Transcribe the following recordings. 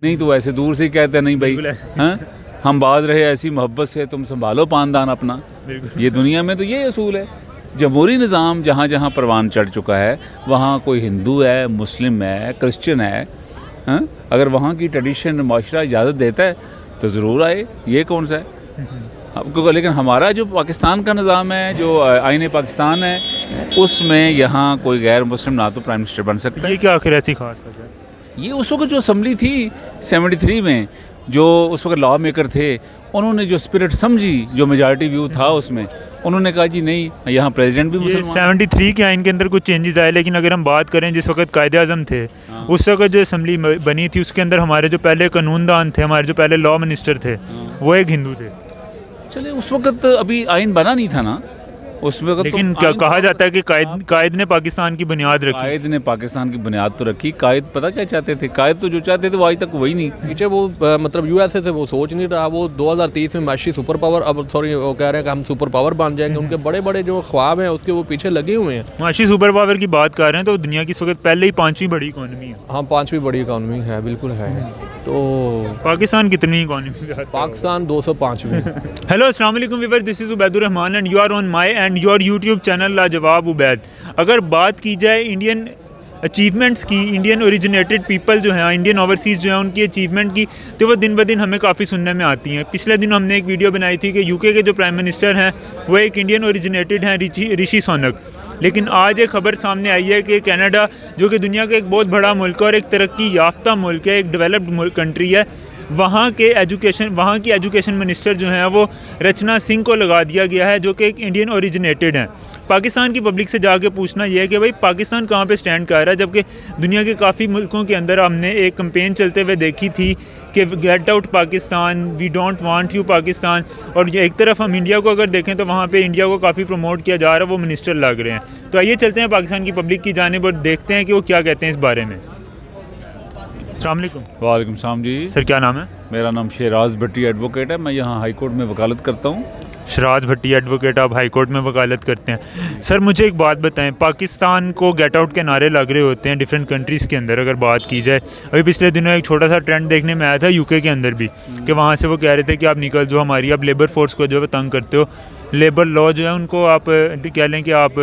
नहीं तो ऐसे दूर से ही कहते हैं नहीं भाई, हाँ हम बात रहे ऐसी मोहब्बत से, तुम संभालो पानदान अपना। ये दुनिया में तो ये असूल है। जमहूरी निज़ाम जहाँ जहाँ परवान चढ़ चुका है, वहाँ कोई हिंदू है, मुस्लिम है, क्रिश्चियन है, हाँ अगर वहाँ की ट्रेडिशन माशरा इजाज़त देता है तो ज़रूर आए, ये कौन सा है आपको। लेकिन हमारा जो पाकिस्तान का निज़ाम है, जो आईन पाकिस्तान है, उसमें यहाँ कोई गैर मुस्लिम ना तो प्राइम मिनिस्टर बन सकता है। ये क्या आखिर ऐसी खास वजह है? ये उस वक्त जो असम्बली थी 73 में, जो उस वक्त लॉ मेकर थे, उन्होंने जो स्पिरिट समझी, जो मेजॉरिटी व्यू था उसमें, उन्होंने कहा जी नहीं, यहाँ प्रेसिडेंट भी मुसलमान। 73 के आइन के अंदर कुछ चेंजेस आए, लेकिन अगर हम बात करें जिस वक्त कायदे आज़म थे, उस वक्त जो असम्बली बनी थी उसके अंदर हमारे जो पहले कानूनदान थे, हमारे जो पहले लॉ मिनिस्टर थे, वो एक हिंदू थे। चले उस वक्त अभी आइन बना नहीं था ना उस वक्त, लेकिन क्या कहा जाता है कि कायद ने पाकिस्तान की बुनियाद रखी। कायद ने पाकिस्तान की बुनियाद तो रखी। कायद पता क्या चाहते थे? कायद तो जो चाहते थे वो आज तक वही नहीं। पीछे वो मतलब यूएसए से वो सोच नहीं रहा। वो 2030 में माशी सुपर पावर, अब सॉरी वो कह रहे हैं कि हम सुपर पावर बन जाएंगे। उनके बड़े बड़े जो ख्वाब हैं उसके वो पीछे लगे हुए हैं। माशी सुपर पावर की बात कर रहे हैं तो दुनिया की इस वक्त पहले ही 5वीं बड़ी इकॉनमी है। हाँ 5वीं बड़ी इकॉनमी है, बिल्कुल है। तो पाकिस्तान कितनी इकॉनमी? पाकिस्तान 205वीं। हेलो अस्सलाम वालेकुम viewers, this is Ubaidur Rahman and you are on my and your YouTube channel Lajawab Ubaid. अगर बात की जाए इंडियन अचीवमेंट्स की, इंडियन ओरिजिनेटेड पीपल जो हैं, इंडियन ओवरसीज़ जो हैं, उनकी अचीवमेंट की, तो वो दिन ब दिन हमें काफ़ी सुनने में आती हैं। पिछले दिन हमने एक वीडियो बनाई थी कि यूके के जो प्राइम मिनिस्टर हैं वो एक इंडियन ओरिजिनेटेड हैं, ऋषि सुनक। लेकिन आज एक खबर सामने आई है कि कनाडा, जो कि दुनिया का एक बहुत बड़ा मुल्क है और एक तरक्की याफ्ता मुल्क है, एक डेवलप्ड कंट्री है, वहाँ की एजुकेशन मिनिस्टर जो हैं वो रचना सिंह को लगा दिया गया है, जो कि एक इंडियन ओरिजिनेटेड हैं। पाकिस्तान की पब्लिक से जाके पूछना यह है कि भाई पाकिस्तान कहाँ पे स्टैंड कर रहा है, जबकि दुनिया के काफ़ी मुल्कों के अंदर हमने एक कैंपेन चलते हुए देखी थी कि get out Pakistan, we don't want you Pakistan. और एक तरफ हम इंडिया को अगर देखें तो वहाँ पे इंडिया को काफ़ी प्रमोट किया जा रहा है, वो मिनिस्टर लग रहे हैं। तो आइए चलते हैं पाकिस्तान की पब्लिक की जानिब और देखते हैं कि वो क्या कहते हैं इस बारे में। अस्सलाम वालेकुम। वालेकुम सलाम जी। सर क्या नाम है? मेरा नाम शहराज भट्टी एडवोकेट है। मैं यहाँ हाई कोर्ट में वकालत करता हूँ। शहराज भट्टी एडवोकेट, आप हाई कोर्ट में वकालत करते हैं। सर मुझे एक बात बताएं, पाकिस्तान को गेट आउट के नारे लग रहे होते हैं डिफरेंट कंट्रीज़ के अंदर। अगर बात की जाए, अभी पिछले दिनों एक छोटा सा ट्रेंड देखने में आया था यूके के अंदर भी, कि वहाँ से वो कह रहे थे कि आप निकल जो हमारी, आप लेबर फोर्स को जो है तंग करते हो, लेबर लॉ जो है उनको आप कह लें कि आप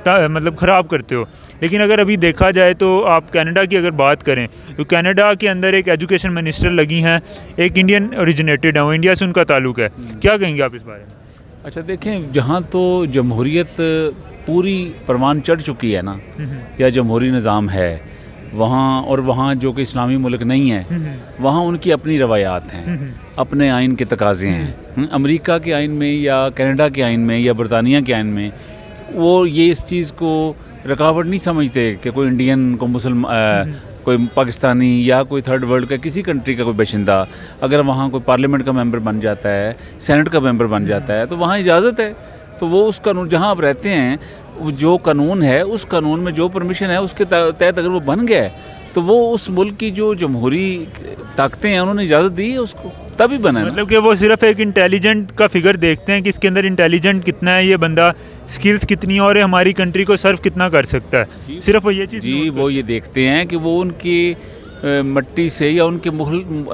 मतलब ख़राब करते हो। लेकिन अगर अभी देखा जाए तो आप कनाडा की अगर बात करें तो कनाडा के अंदर एक एजुकेशन मिनिस्टर लगी हैं, एक इंडियन ओरिजिनेटेड है, वो इंडिया से उनका ताल्लुक़ है। क्या कहेंगे आप इस बारे में? अच्छा देखें, जहाँ तो जमहूरियत पूरी परवान चढ़ चुकी है ना, या जमहूरी निज़ाम है वहाँ, और वहाँ जो कि इस्लामी मुल्क नहीं है, वहाँ उनकी अपनी रवायात हैं, अपने आइन के तकाज़े हैं। अमेरिका के आइन में या कनाडा के आइन में या बरतानिया के आइन में वो ये इस चीज़ को रुकावट नहीं समझते कि कोई इंडियन को कोई पाकिस्तानी या कोई थर्ड वर्ल्ड का किसी कंट्री का कोई बाशिंदा अगर वहाँ कोई पार्लियामेंट का मेंबर बन जाता है, सेनेट का मेंबर बन जाता है, तो वहाँ इजाज़त है। तो वो उस कानून जहाँ आप रहते हैं, जो कानून है उस कानून में जो परमिशन है उसके तहत अगर वो बन गया है तो वो उस मुल्क की जो जमहूरी ताकतें हैं उन्होंने इजाज़त दी है उसको, तभी बना है। मतलब कि वो सिर्फ एक इंटेलिजेंट का फिगर देखते हैं कि इसके अंदर इंटेलिजेंट कितना है, ये बंदा स्किल्स कितनी है और हमारी कंट्री को सर्व कितना कर सकता है, सिर्फ वो ये चीज़ जी वो ये देखते हैं कि वो उनकी मट्टी से या उनके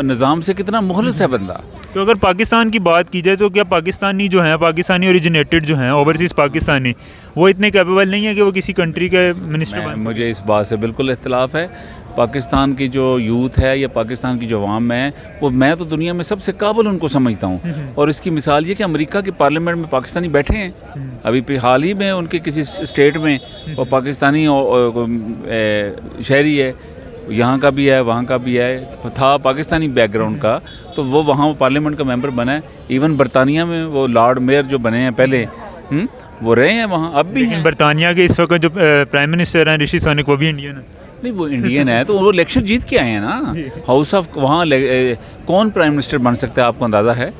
निज़ाम से कितना मुखलिस है बंदा। तो अगर पाकिस्तान की बात की जाए तो क्या पाकिस्तानी जो हैं, पाकिस्तानी ओरिजिनेटेड जो हैं, ओवरसीज़ पाकिस्तानी, वो इतने कैपेबल नहीं है कि वो किसी कंट्री के मिनिस्टर बन? मुझे इस बात से बिल्कुल इख्तिलाफ है। पाकिस्तान की जो यूथ है या पाकिस्तान की जो अवाम है, वो मैं तो दुनिया में सबसे काबिल उनको समझता हूँ। और इसकी मिसाल ये कि अमेरिका के पार्लियामेंट में पाकिस्तानी बैठे हैं। अभी हाल ही में उनके किसी स्टेट में वो पाकिस्तानी शहरी है, यहाँ का भी है वहाँ का भी है, था पाकिस्तानी बैकग्राउंड का, तो वो वहाँ पार्लियामेंट का मेंबर बना है। इवन बरतानिया में वो लॉर्ड मेयर जो बने हैं पहले, वो रहे हैं वहाँ, अब भी हैं। बरतानिया के इस वक्त जो प्राइम मिनिस्टर हैं ऋषि सुनक, वो भी इंडियन है। नहीं वो इंडियन है तो वो इलेक्शन जीत के आए हैं ना। हाउस ऑफ वहाँ कौन प्राइम मिनिस्टर बन सकता है आपको अंदाज़ा है?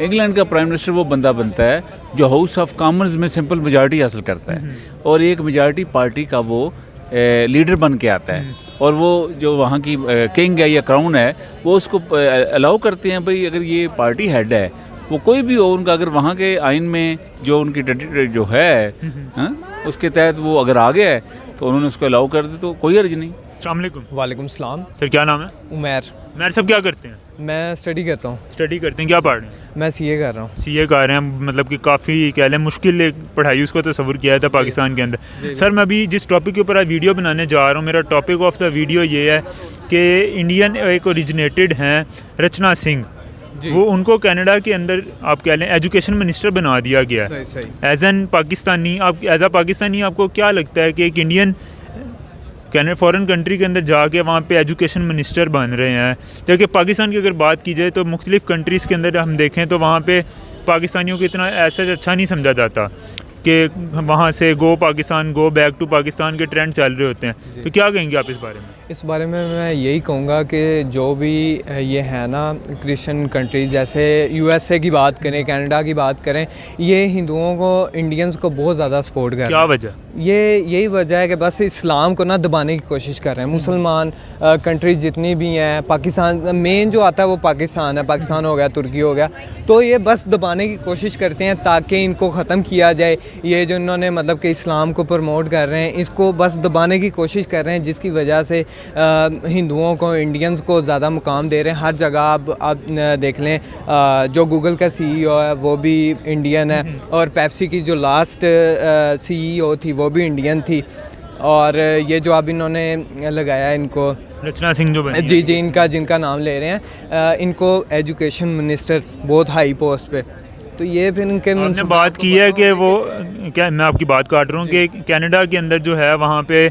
इंग्लैंड का प्राइम मिनिस्टर वो बंदा बनता है जो हाउस ऑफ कॉमन्स में सिंपल मेजॉरिटी हासिल करता है और एक मेजॉरिटी पार्टी का वो लीडर बन के आता है। और वो जो वहाँ की किंग है या क्राउन है, वो उसको अलाउ करते हैं भाई अगर ये पार्टी हेड है, वो कोई भी हो उनका, अगर वहाँ के आइन में जो उनकी जो है उसके तहत वो अगर आ गया है तो उन्होंने उसको अलाउ कर दी, तो कोई अर्ज नहीं। अस्सलाम वालेकुम। वालेकुम सलाम। सर क्या नाम है? उमैर। उमैर साहब क्या करते हैं? मैं स्टडी करता हूँ। स्टडी करते हैं, क्या पढ़ रहे हैं? मैं सीए कर रहा हूँ। सीए कर रहे हैं, मतलब कि काफ़ी कह लें मुश्किल एक पढ़ाई उसको तस्वुर किया था पाकिस्तान के अंदर। सर मैं अभी जिस टॉपिक के ऊपर आज वीडियो बनाने जा रहा हूँ, मेरा टॉपिक ऑफ द वीडियो ये है कि इंडियन एक ओरिजिनेटेड हैं रचना सिंह, वो उनको कनाडा के अंदर आप कह लें एजुकेशन मिनिस्टर बना दिया गया है। सही। एज एन पाकिस्तानी, आप एज अ पाकिस्तानी आपको क्या लगता है कि एक इंडियन फॉरेन कंट्री के अंदर जाके वहाँ पे एजुकेशन मिनिस्टर बन रहे हैं, जबकि पाकिस्तान की अगर बात की जाए तो मुख्तलिफ़ कंट्रीज़ के अंदर हम देखें तो वहाँ पे पाकिस्तानियों को इतना ऐसा अच्छा नहीं समझा जाता कि वहाँ से go Pakistan, go back to Pakistan के ट्रेंड चल रहे होते हैं। तो क्या कहेंगे आप इस बारे में? इस बारे में मैं यही कहूँगा कि जो भी ये है ना क्रिश्चियन कंट्रीज़, जैसे यूएसए की बात करें, कनाडा की बात करें, ये हिंदुओं को, इंडियंस को बहुत ज़्यादा सपोर्ट कर रहे हैं। क्या वजह? यही वजह है कि बस इस्लाम को ना दबाने की कोशिश कर रहे हैं। मुसलमान कंट्रीज जितनी भी हैं, पाकिस्तान मेन जो आता है वो पाकिस्तान है, पाकिस्तान हो गया, तुर्की हो गया, तो ये बस दबाने की कोशिश करते हैं ताकि इनको ख़त्म किया जाए। ये जो इन्होंने मतलब कि इस्लाम को प्रमोट कर रहे हैं, इसको बस दबाने की कोशिश कर रहे हैं, जिसकी वजह से हिंदुओं को, इंडियंस को ज़्यादा मुकाम दे रहे हैं। हर जगह आप देख लें, जो गूगल का सीईओ है वो भी इंडियन है, और पेप्सी की जो लास्ट सीईओ थी वो भी इंडियन थी, और ये जो अब इन्होंने लगाया इनको रचना सिंह जो बनी जी जिनका नाम ले रहे हैं, इनको एजुकेशन मिनिस्टर, बहुत हाई पोस्ट पे। तो ये फिर इनके आपने बात की है कि वो क्या, मैं आपकी बात काट रहा हूँ कि कनाडा के अंदर जो है वहाँ पे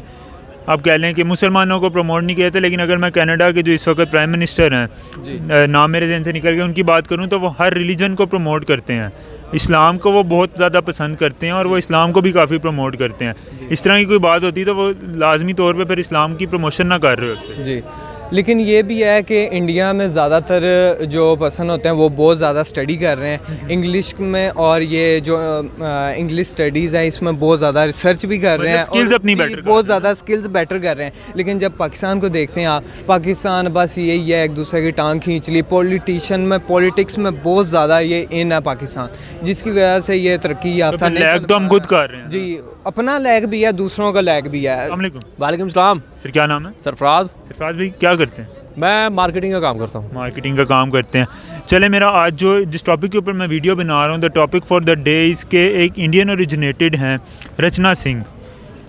आप कह लें कि मुसलमानों को प्रमोट नहीं किया था, लेकिन अगर मैं कनाडा के जो इस वक्त प्राइम मिनिस्टर हैं, नाम मेरे जहन से निकल गया, उनकी बात करूं तो वो हर रिलीजन को प्रमोट करते हैं। इस्लाम को वो बहुत ज़्यादा पसंद करते हैं और वो इस्लाम को भी काफ़ी प्रमोट करते हैं। इस तरह की कोई बात होती तो वो लाजमी तौर पे फिर इस्लाम की प्रमोशन ना कर रहे होते। जी, लेकिन ये भी है कि इंडिया में ज़्यादातर जो पर्सन होते हैं वो बहुत ज़्यादा स्टडी कर रहे हैं इंग्लिश में, और ये जो इंग्लिश स्टडीज़ है इसमें बहुत ज़्यादा रिसर्च भी कर रहे हैं, स्किल्स अपनी बेटर, बहुत ज़्यादा स्किल्स बेटर कर रहे हैं। लेकिन जब पाकिस्तान को देखते हैं आप, पाकिस्तान बस यही है, एक दूसरे की टांग खींच ली। पॉलिटिशियन में, पॉलिटिक्स में बहुत ज़्यादा ये इन है पाकिस्तान, जिसकी वजह से ये तरक्की याफ्ता लैग तो हम खुद कर रहे हैं। जी, अपना लैग भी है, दूसरों का लैग भी है। वालेकुम सलाम। सर क्या नाम है? सरफराज। सरफराज भाई क्या करते हैं? मैं मार्केटिंग का काम करता हूँ। मार्केटिंग का काम करते हैं। चले, मेरा आज जो जिस टॉपिक के ऊपर मैं वीडियो बना रहा हूँ, the topic for the day इसके एक इंडियन ओरिजिनेटेड हैं रचना सिंह।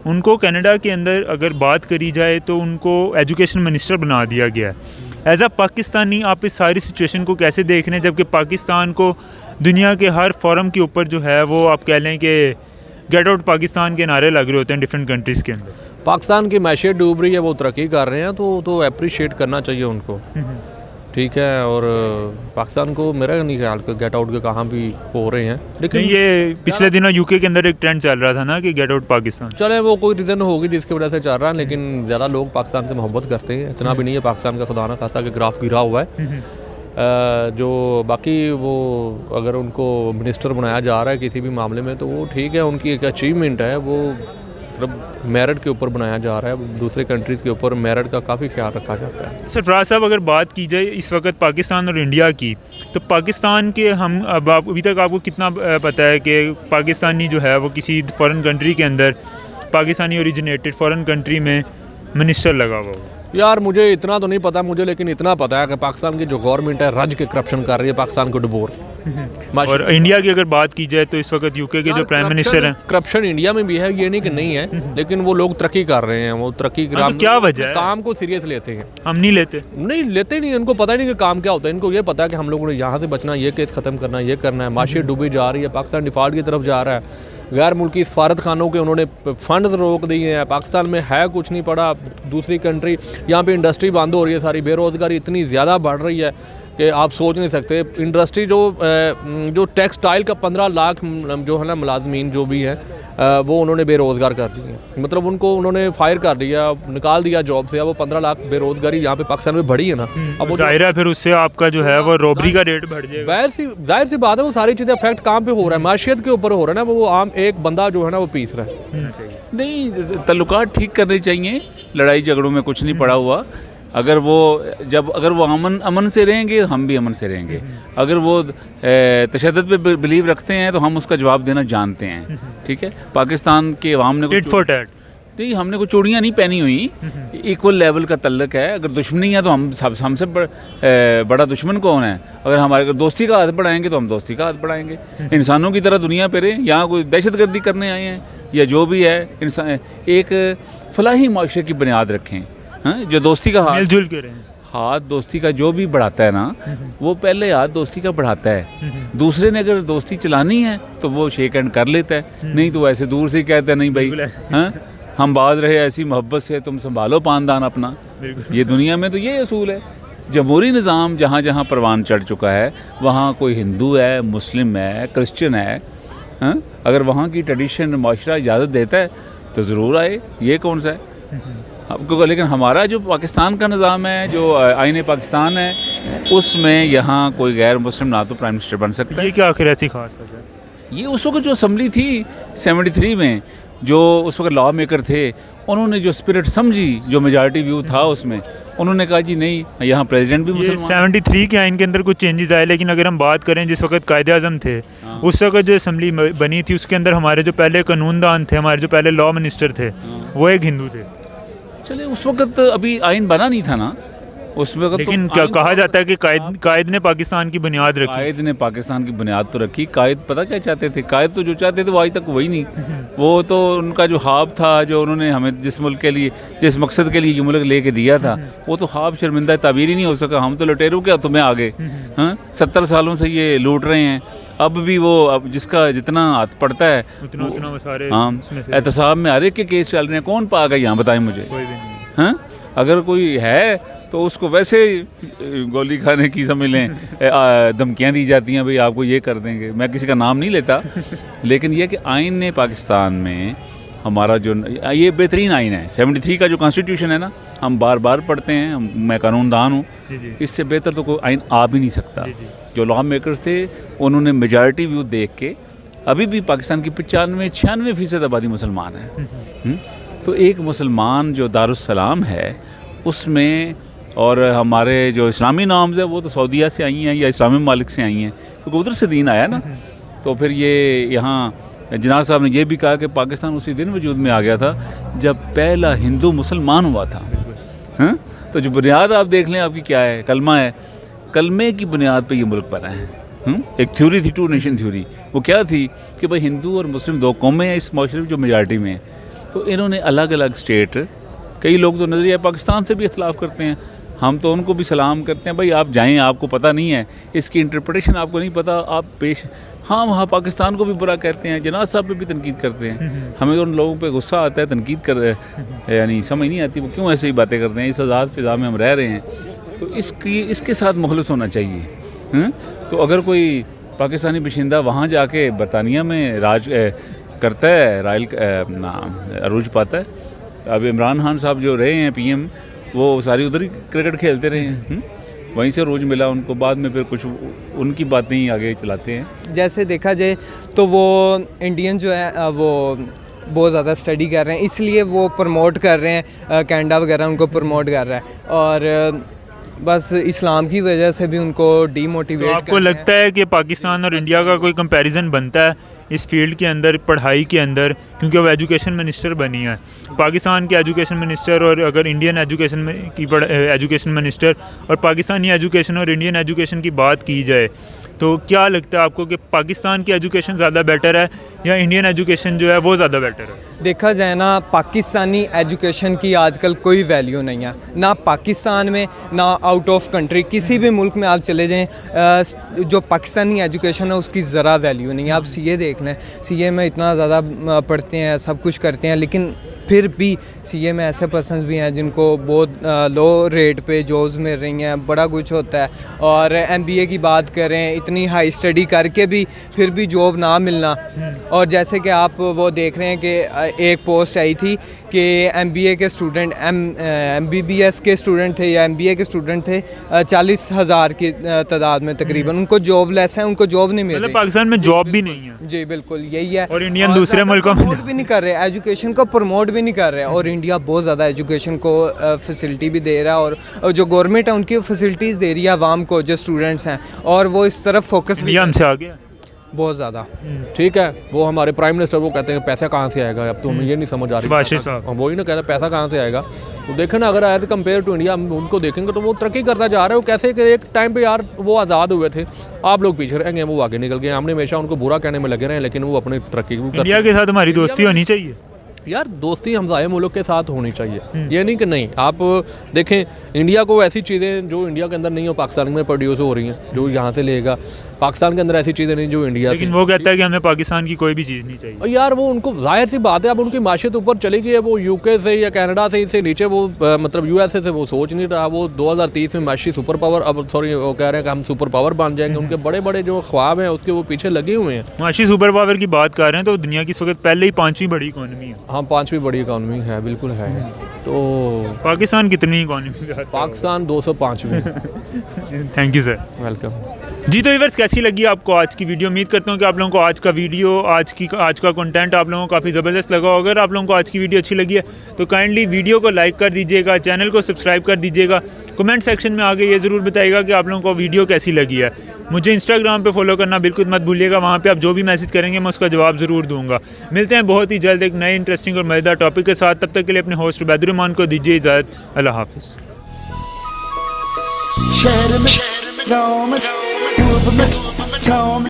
उनको कनाडा के अंदर अगर बात करी जाए तो उनको एजुकेशन मिनिस्टर बना दिया गया है। एज अ पाकिस्तानी आप इस सारी सिचुएशन को कैसे देख रहे हैं, जबकि पाकिस्तान को दुनिया के हर फोरम के ऊपर जो है वो आप कह लें कि गेट आउट पाकिस्तान के नारे लग रहे होते हैं डिफरेंट कंट्रीज़ के अंदर। पाकिस्तान की मैशियत डूब रही है, वो तरक्की कर रहे हैं, तो अप्रिशिएट करना चाहिए उनको, ठीक है। और पाकिस्तान को मेरा नहीं ख्याल कि गेट आउट के कहाँ भी हो रहे हैं, लेकिन ये पिछले दिनों यूके के अंदर एक ट्रेंड चल रहा था ना कि गेट आउट पाकिस्तान। चले, वो कोई रीज़न होगी जिसकी वजह से चल रहा है, लेकिन ज़्यादा लोग पाकिस्तान से मोहब्बत करते हैं। इतना भी नहीं है पाकिस्तान का खुदा ना खास्ता कि ग्राफ गिरा हुआ है। जो बाकी वो अगर उनको मिनिस्टर बनाया जा रहा है किसी भी मामले में, तो वो ठीक है, उनकी एक अचीवमेंट है, वो मतलब मेरिट के ऊपर बनाया जा रहा है। दूसरे कंट्रीज़ के ऊपर मेरिट का काफ़ी ख्याल रखा जाता है। सरफराज साहब, अगर बात की जाए इस वक्त पाकिस्तान और इंडिया की, तो पाकिस्तान के हम अब अभी तक आपको कितना पता है कि पाकिस्तानी जो है वो किसी फॉरेन कंट्री के अंदर, पाकिस्तानी ओरिजिनेटेड फॉरेन कंट्री में मिनिस्टर लगा हुआ हो? यार मुझे इतना तो नहीं पता मुझे, लेकिन इतना पता है कि पाकिस्तान की जो गवर्नमेंट है रज के करप्शन कर रही है, पाकिस्तान को डुबोर। और इंडिया की अगर बात की जाए तो इस वक्त यूके के जो प्राइम मिनिस्टर हैं, करप्शन इंडिया में भी है, ये नहीं कि नहीं है, लेकिन वो लोग तरक्की कर रहे हैं, वो तरक्की तो क्या वजह है? काम को सीरियस लेते हैं। हम नहीं लेते नहीं, उनको पता ही नहीं कि काम क्या होता है। इनको ये पता है कि हम लोगों ने यहाँ से बचना, ये केस ख़त्म करना, ये करना है। माशियत डूबी जा रही है, पाकिस्तान डिफ़ॉल्ट की तरफ जा रहा है। गैर मुल्की सफारत खानों के उन्होंने फंड्स रोक दिए हैं। पाकिस्तान में है कुछ नहीं पड़ा, दूसरी कंट्री, यहाँ पे इंडस्ट्री बंद हो रही है सारी, बेरोज़गारी इतनी ज़्यादा बढ़ रही है कि आप सोच नहीं सकते। इंडस्ट्री जो टेक्सटाइल का 15 लाख जो है ना मुलाजमीन जो भी है, वो उन्होंने बेरोज़गार कर दिए, मतलब उनको उन्होंने फायर कर दिया, निकाल दिया जॉब से। अब वो 15 लाख बेरोज़गारी यहाँ पे पाकिस्तान में बढ़ी है ना, अब वो जाहिर है फिर उससे आपका जो है वो रॉबरी का रेट बढ़ जाएगा। जाहिर सी बात है, वो सारी चीज़ें अफेक्ट कहाँ पे हो रहा है, माशियत के ऊपर हो रहा है ना। वो आम एक बंदा जो है ना वो पीस रहा है। नहीं, तल्लुकात ठीक करने चाहिए, लड़ाई झगड़ों में कुछ नहीं पड़ा हुआ। अगर वो अमन से रहेंगे, हम भी अमन से रहेंगे। अगर वो तशद्दुद पे बिलीव रखते हैं तो हम उसका जवाब देना जानते हैं, ठीक है। पाकिस्तान के अवाम ने टिट फॉर टैट, नहीं, हमने कोई चूड़ियाँ नहीं पहनी हुई, इक्वल लेवल का तल्लक है। अगर दुश्मनी है तो हम हमसे बड़ा दुश्मन कौन है? अगर हमारे दोस्ती का हाथ बढ़ाएंगे तो हम दोस्ती का हाथ बढ़ाएंगे। इंसानों की तरह दुनिया पे रहें, यहाँ कोई दहशतगर्दी करने आए हैं या जो भी है, इंसान एक फलाही माशरे की बुनियाद रखें। हाँ, जो दोस्ती का मिलजुल के रहें। हाथ दोस्ती का जो भी बढ़ाता है ना, वो पहले हाथ दोस्ती का बढ़ाता है। दूसरे ने अगर दोस्ती चलानी है तो वो शेक हैंड कर लेता है, नहीं तो ऐसे दूर से ही कहता है नहीं भाई, हाँ हम बात रहे ऐसी मोहब्बत से, तुम संभालो पानदान अपना। ये दुनिया में तो ये असूल है। जमहूरी निज़ाम जहाँ जहाँ परवान चढ़ चुका है, वहाँ कोई हिंदू है, मुस्लिम है, क्रिश्चियन है, हाँ, अगर वहाँ की ट्रेडिशन माशरा इजाज़त देता है तो ज़रूर आए। ये कौन सा है आपको? लेकिन हमारा जो पाकिस्तान का निज़ाम है, जो आईन पाकिस्तान है, उसमें यहाँ कोई गैर मुस्लिम ना तो प्राइम मिनिस्टर बन सकता है। ये क्या आखिर ऐसी खास वजह है? ये उस वक्त जो असम्बली थी 73 में, जो उस वक्त लॉ मेकर थे, उन्होंने जो स्पिरिट समझी, जो मेजॉरिटी व्यू था उसमें, उन्होंने कहा जी नहीं, यहाँ प्रेसिडेंट भी मुसलमान। 73 के आइन के अंदर कुछ चेंजेस आए, लेकिन अगर हम बात करें जिस वक्त कायदे आज़म थे, उस वक्त जो असम्बली बनी थी उसके अंदर हमारे जो पहले कानूनदान थे, हमारे जो पहले लॉ मिनिस्टर थे, वो एक हिंदू थे। चले उस वक्त अभी आइन बना नहीं था ना उस वक्त, लेकिन तो क्या कहा जाता है कि कायद ने पाकिस्तान की बुनियाद रखी। कायद ने पाकिस्तान की बुनियाद तो रखी। कायद पता क्या चाहते थे? कायद तो जो चाहते थे वो आज तक वही नहीं। वो तो उनका जो ख्वाब था, जो उन्होंने हमें जिस मुल्क के लिए, जिस मकसद के लिए ये मुल्क लेके दिया था, वो तो ख्वाब शर्मिंदा ताबीर ही नहीं हो सका। हम तो लुटेरों क्या तुम्हें आगे, हाँ 70 सालों से ये लूट रहे हैं। अब भी वो, अब जिसका जितना हाथ पड़ता है उतना वो सारे, हाँ, एहतसाब में हर एक के केस चल रहे हैं। कौन पाएगा यहाँ, बताएं मुझे? कोई भी नहीं। हाँ, अगर कोई है तो उसको वैसे गोली खाने की समझ लें, धमकियाँ दी जाती हैं, भाई आपको ये कर देंगे। मैं किसी का नाम नहीं लेता, लेकिन ये कि आइन ने पाकिस्तान में हमारा जो ये बेहतरीन आइन है, 73 का जो कॉन्स्टिट्यूशन है ना, हम बार बार पढ़ते हैं, मैं कानूनदान हूँ, इससे बेहतर तो कोई आइन आ भी नहीं सकता। जो लॉ मेकर्स थे उन्होंने मेजॉरिटी व्यू देख के, अभी भी पाकिस्तान की 95-96% आबादी मुसलमान है। तो एक मुसलमान जो दारुस्सलाम है उसमें, और हमारे जो इस्लामी नाम्स है वो तो सऊदीया से आई हैं या इस्लामी मालिक से आई हैं, क्योंकि उधर से दीन आया ना। तो फिर ये यहाँ जनाब साहब ने ये भी कहा कि पाकिस्तान उसी दिन वजूद में आ गया था जब पहला हिंदू मुसलमान हुआ था। हाँ, तो जो बुनियाद आप देख लें आपकी क्या है, कलमा है। कलमे की बुनियाद पे ये मुल्क बना है। एक थ्योरी थी, 2 नेशन थ्योरी। वो क्या थी कि भाई हिंदू और मुस्लिम 2 कौमें हैं इस माशरे में जो मेजॉरिटी में है। तो इन्होंने अलग अलग स्टेट, कई लोग तो नज़रिया पाकिस्तान से भी इख्तलाफ करते हैं, हम तो उनको भी सलाम करते हैं, भाई आप जाएं, आपको पता नहीं है, इसकी इंटरप्रिटेशन आपको नहीं पता, आप पेश। हाँ, वहाँ पाकिस्तान को भी बुरा कहते हैं, जनाब साहब पे भी तनकीद करते हैं। हमें तो उन लोगों पे गुस्सा आता है, तनकीद कर, यानी समझ नहीं आती वो क्यों ऐसे ही बातें करते हैं। इस आज़ाद फ़िज़ा में हम रह रहे हैं, तो इसके साथ मुखलिस होना चाहिए। तो अगर कोई पाकिस्तानी बशिंदा वहाँ जाके बरतानिया में राज करता है, रायल अरूज पाता है। अब इमरान खान साहब जो रहे हैं PM, वो सारी उधर ही क्रिकेट खेलते रहे हैं, वहीं से रोज़ मिला उनको, बाद में फिर कुछ उनकी बातें ही आगे चलाते हैं। जैसे देखा जाए तो वो इंडियन जो है वो बहुत ज़्यादा स्टडी कर रहे हैं, इसलिए वो प्रमोट कर रहे हैं, कनाडा वगैरह उनको प्रमोट कर रहा है, और बस इस्लाम की वजह से भी उनको डीमोटिवेट। तो आपको लगता है कि पाकिस्तान और इंडिया का कोई कंपैरिजन बनता है इस फील्ड के अंदर, पढ़ाई के अंदर, क्योंकि वो एजुकेशन मिनिस्टर बनी है, पाकिस्तान के एजुकेशन मिनिस्टर, और अगर इंडियन एजुकेशन मिनिस्टर और पाकिस्तानी एजुकेशन और इंडियन एजुकेशन की बात की जाए, तो क्या लगता है आपको कि पाकिस्तान की एजुकेशन ज़्यादा बेटर है या इंडियन एजुकेशन जो है वो ज़्यादा बेटर है? देखा जाए ना, पाकिस्तानी एजुकेशन की आजकल कोई वैल्यू नहीं है, ना पाकिस्तान में ना आउट ऑफ कंट्री, किसी भी मुल्क में आप चले जाएं, जो पाकिस्तानी एजुकेशन है उसकी ज़रा वैल्यू नहीं है। आप CA देख लें, CA में इतना ज़्यादा पढ़ते हैं, सब कुछ करते हैं, लेकिन फिर भी CA में ऐसे पर्सन्स भी हैं जिनको बहुत लो रेट पे जॉब्स मिल रही हैं, बड़ा कुछ होता है। और MBA की बात करें, इतनी हाई स्टडी करके भी फिर भी जॉब ना मिलना। और जैसे कि आप वो देख रहे हैं कि एक पोस्ट आई थी कि MBA के स्टूडेंट MBBS के स्टूडेंट थे या MBA के स्टूडेंट थे, 40,000 की तादाद में तकरीबन, उनको जॉब लेस है, उनको जॉब नहीं मिल रही। पाकिस्तान में जॉब भी नहीं है। जी बिल्कुल यही है। और इंडियन दूसरे मुल्कों में भी नहीं कर रहे, एजुकेशन को प्रमोट भी नहीं कर रहे, और इंडिया बहुत ज़्यादा एजुकेशन को फैसिलिटी भी दे रहा है, और जो गवर्नमेंट है उनकी फैसिलिटीज़ दे रही है आवाम को, जो स्टूडेंट्स हैं, और वो इस तरफ फोकस भी हमसे आ गया। बहुत ज़्यादा। ठीक है, वो हमारे प्राइम मिनिस्टर वो कहते हैं पैसा कहाँ से आएगा, अब तो हमें ये नहीं समझ आ शहबाज रही। साहब। हाँ, वही ना कहता पैसा कहाँ से आएगा। तो देखें ना, अगर एज कम्पेयर टू इंडिया हम उनको देखेंगे तो वो तरक्की करता जा रहा है। वो कैसे कि एक टाइम पे यार वो आज़ाद हुए थे, आप लोग पीछे रह गए, वो आगे निकल गए। हमने हमेशा उनको बुरा कहने में लगे रहे, लेकिन वो अपनी तरक्की भी इंडिया के साथ हमारी दोस्ती होनी चाहिए। यार दोस्ती हमसाये मुल्क के साथ होनी चाहिए। ये नहीं कि नहीं, आप देखें इंडिया को ऐसी चीज़ें जो इंडिया के अंदर नहीं हो पाकिस्तान में प्रोड्यूस हो रही हैं, जो यहाँ से लेगा। पाकिस्तान के अंदर ऐसी चीज़ें नहीं जो इंडिया लेकिन वो कहता है कि हमें पाकिस्तान की कोई भी चीज़ नहीं चाहिए। और यार वो उनको जाहिर सी बात है, अब उनकी माशियत ऊपर चली गई है। वो यूके से या कनाडा से नीचे वो मतलब यूएसए से वो सोच नहीं रहा। वो 2030 में माशी सुपर पावर, अब सॉरी वो कह रहे हैं कि हम सुपर पावर बन जाएंगे। उनके बड़े बड़े जो ख्वाब हैं उसके वो पीछे लगे हुए हैं। माशी सुपर पावर की बात कर रहे हैं तो दुनिया की इस वक्त पहले ही 5वीं बड़ी इकॉनमी है। हाँ, 5वीं बड़ी इकॉनमी है, बिल्कुल है। तो पाकिस्तान कितनी इकॉनमी है? पाकिस्तान 205वीं। Thank you sir. वेलकम। जी तो व्यूअर्स, कैसी लगी आपको आज की वीडियो? उम्मीद करता हूँ कि आप लोगों को आज का वीडियो, आज का कंटेंट आप लोगों को काफ़ी ज़बरदस्त लगा होगा। अगर आप लोगों को आज की वीडियो अच्छी लगी है तो काइंडली वीडियो को लाइक कर दीजिएगा, चैनल को सब्सक्राइब कर दीजिएगा। कमेंट सेक्शन में आके ये ज़रूर बताइएगा कि आप लोगों को वीडियो कैसी लगी है। मुझे इंस्टाग्राम पे फॉलो करना बिल्कुल मत भूलिएगा, वहाँ पे आप जो भी मैसेज करेंगे मैं उसका जवाब ज़रूर दूंगा। मिलते हैं बहुत ही जल्द एक नए इंटरेस्टिंग और मज़ेदार टॉपिक के साथ। तब तक के लिए अपने होस्ट उबैदुर रहमान को दीजिए इजाज़त। अल्लाह हाफिज़। शहर में गाँव में पूर्व में छाँव में